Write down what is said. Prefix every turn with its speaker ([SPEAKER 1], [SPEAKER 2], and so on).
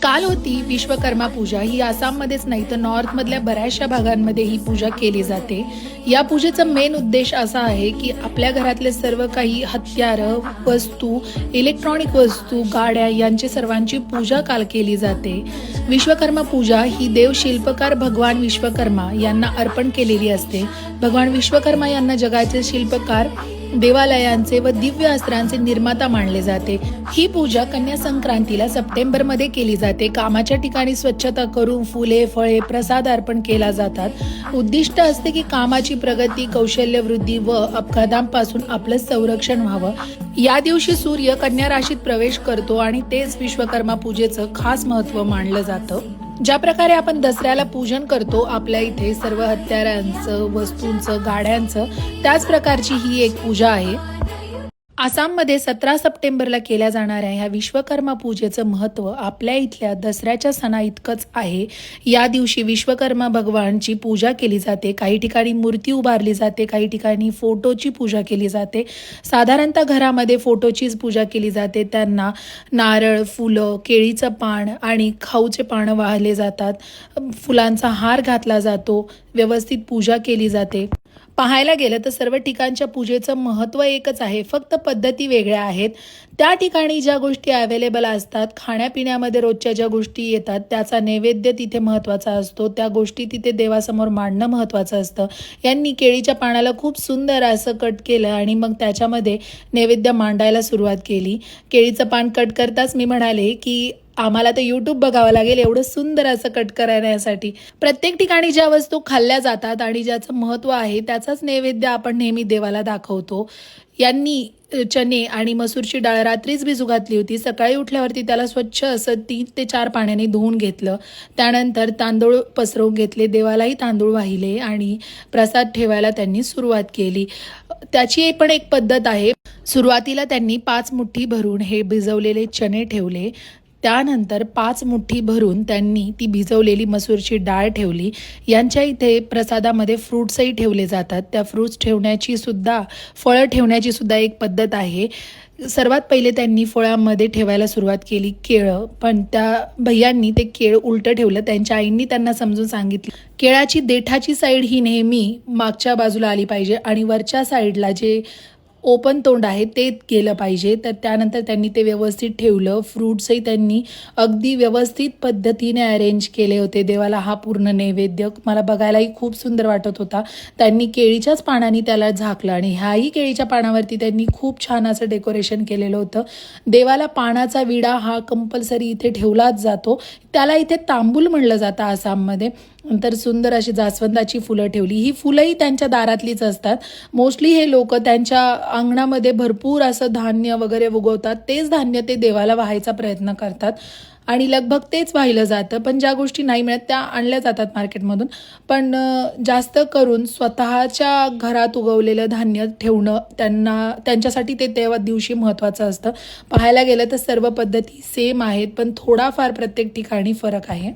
[SPEAKER 1] काल होती विश्वकर्मा पूजा। ही आसाममध्येच नाही तर नॉर्थमधल्या बऱ्याचशा भागांमध्ये ही पूजा केली जाते। या पूजेचा मेन उद्देश असा आहे की आपल्या घरातले सर्व काही हत्यारं, वस्तू, इलेक्ट्रॉनिक वस्तू, गाड्या यांची सर्वांची पूजा काल केली जाते। विश्वकर्मा पूजा ही देव शिल्पकार भगवान विश्वकर्मा यांना अर्पण केलेली असते। भगवान विश्वकर्मा यांना जगाचे शिल्पकार, देवालयांचे व दिव्य अस्त्रांचे निर्माता मानले जाते। ही पूजा कन्या संक्रांतीला सप्टेंबरमध्ये केली जाते। कामाच्या ठिकाणी स्वच्छता करून फुले, फळे, प्रसाद अर्पण केला जातात। उद्दिष्ट असते की कामाची प्रगती, कौशल्य वृद्धी व अपघातांपासून आपलं संरक्षण व्हावं। या दिवशी सूर्य कन्या राशीत प्रवेश करतो आणि तेच विश्वकर्मा पूजेचं खास महत्त्व मानलं जातं। ज्या प्रकारे आपण दसऱ्याला पूजन करतो आपल्या इथे सर्व हत्यारांचं, वस्तूंचं, गाड्यांचं, त्याच प्रकारची ही एक पूजा आहे। आसाममध्ये 17 सप्टेंबरला केल्या जाणाऱ्या ह्या विश्वकर्मा पूजेचं महत्त्व आपल्या इथल्या दसऱ्याच्या सणा इतकंच आहे। या दिवशी विश्वकर्मा भगवानची पूजा केली जाते। काही ठिकाणी मूर्ती उभारली जाते, काही ठिकाणी फोटोची पूजा केली जाते। साधारणतः घरामध्ये फोटोचीच पूजा केली जाते। त्यांना नारळ, फुलं, केळीचं पान आणि खाऊचे पानं वाहले जातात। फुलांचा हार घातला जातो, व्यवस्थित पूजा केली जाते। पाहायला गेलं तर सर्व ठिकाणच्या पूजेचं महत्त्व एकच आहे, फक्त पद्धती वेगळ्या आहेत। त्या ठिकाणी ज्या गोष्टी अवेलेबल असतात, खाण्यापिण्यामध्ये रोजच्या ज्या गोष्टी येतात त्याचा नैवेद्य तिथे महत्त्वाचा असतो, त्या गोष्टी तिथे देवासमोर मांडणं महत्त्वाचं असतं। यांनी केळीच्या पानाला खूप सुंदर असं कट केलं आणि मग त्याच्यामध्ये नैवेद्य मांडायला सुरुवात केली। केळीचं पान कट करताच मी म्हणाले की आम्हाला तर यूट्यूब बघावं लागेल एवढं सुंदर असं कट करण्यासाठी। प्रत्येक ठिकाणी ज्या वस्तू खाल्ल्या जातात आणि ज्याचं महत्त्व आहे त्याचाच नैवेद्य आपण नेहमी देवाला दाखवतो। यांनी चणे आणि मसूरची डाळ रात्रीच भिजू घातली होती। सकाळी उठल्यावरती त्याला स्वच्छ असं 3 ते 4 पाण्याने धुवून घेतलं। त्यानंतर तांदूळ पसरवून घेतले, देवालाही तांदूळ वाहिले आणि प्रसाद ठेवायला त्यांनी सुरुवात केली। त्याची पण एक पद्धत आहे। सुरुवातीला त्यांनी 5 मुठी भरून हे भिजवलेले चणे ठेवले। त्यानंतर 5 मुठी भरून त्यांनी ती भिजवलेली मसूरची डाळ ठेवली। यांच्या इथे प्रसादामध्ये फ्रूट्सही ठेवले जातात। त्या फ्रूट्स ठेवण्याची सुद्धा, फळं ठेवण्याची सुद्धा एक पद्धत आहे। सर्वात पहिले त्यांनी फळांमध्ये ठेवायला सुरुवात केली केळं, पण त्या भैयांनी ते केळ उलटं ठेवलं। त्यांच्या आईंनी त्यांना समजून सांगितलं केळाची देठाची साईड ही नेहमी मागच्या बाजूला आली पाहिजे आणि वरच्या साईडला जे ओपन तोंड आहे ते गेलं पाहिजे। तर त्यानंतर त्यांनी ते व्यवस्थित ठेवलं। फ्रूट्सही त्यांनी अगदी व्यवस्थित पद्धतीने अरेंज केले होते। देवाला हा पूर्ण नैवेद्य मला बघायलाही खूप सुंदर वाटत होता। त्यांनी केळीच्याच पानांनी त्याला झाकलं आणि ह्याही केळीच्या पानावरती त्यांनी खूप छान असं डेकोरेशन केलेलं होतं। देवाला पानाचा विडा हा कंपल्सरी इथे ठेवलाच जातो। त्याला इथे तांबूल म्हणलं जातं आसाममध्ये। नंतर सुंदर अशी जास्वंदाची फुलं ठेवली। ही फुलंही त्यांच्या दारातलीच असतात। मोस्टली हे लोक त्यांच्या अंगणामध्ये भरपूर असं धान्य वगैरे उगवतात, तेच धान्य ते देवाला वाहायचा प्रयत्न करतात आणि लगभग तेच वाहिलं जातं। पण ज्या गोष्टी नाही मिळत त्या आणल्या जातात मार्केटमधून, पण जास्त करून स्वतःच्या घरात उगवलेलं धान्य ठेवणं त्यांच्यासाठी ते तेव्हा दिवशी महत्त्वाचं असतं। पाहायला गेलं तर सर्व पद्धती सेम आहेत, पण थोडाफार प्रत्येक ठिकाणी फरक आहे।